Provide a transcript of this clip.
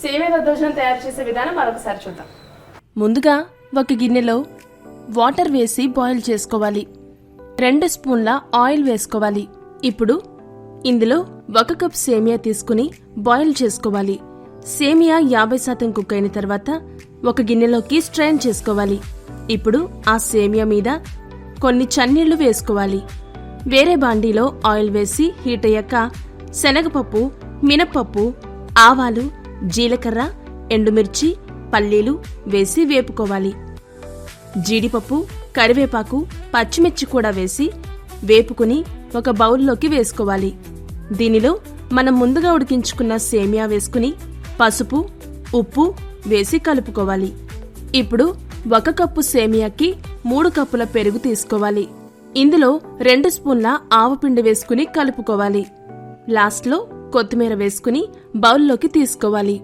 సేమియా దద్దోజనం తయారు చేసే విధానం మరొకసారి చూద్దాం. ముందుగా ఒక గిన్నెలో వాటర్ వేసి బాయిల్ చేసుకోవాలి. 2 స్పూన్ల ఆయిల్ వేసుకోవాలి. ఇప్పుడు ఇందులో 1 కప్ సేమియా తీసుకుని బాయిల్ చేసుకోవాలి. సేమియా 50% కుక్ అయిన తర్వాత ఒక గిన్నెలోకి స్ట్రెయిన్ చేసుకోవాలి. ఇప్పుడు ఆ సేమియా మీద కొన్ని చన్నీళ్లు వేసుకోవాలి. వేరే బాండీలో ఆయిల్ వేసి హీట్ అయ్యాక శనగపప్పు, మినప్పప్పు, ఆవాలు, జీలకర్ర, ఎండుమిర్చి, పల్లీలు వేసి వేపుకోవాలి. జీడిపప్పు, కరివేపాకు, పచ్చిమిర్చి కూడా వేసి వేపుకుని ఒక బౌల్లోకి వేసుకోవాలి. దీనిలో మనం ముందుగా ఉడికించుకున్న సేమియా వేసుకుని పసుపు, ఉప్పు వేసి కలుపుకోవాలి. ఇప్పుడు 1 కప్పు సేమియాకి 3 కప్పుల పెరుగు తీసుకోవాలి. ఇందులో 2 స్పూన్ల ఆవపిండి వేసుకుని కలుపుకోవాలి. లాస్ట్లో కొత్తిమీర వేసుకుని బౌల్లోకి తీసుకోవాలి.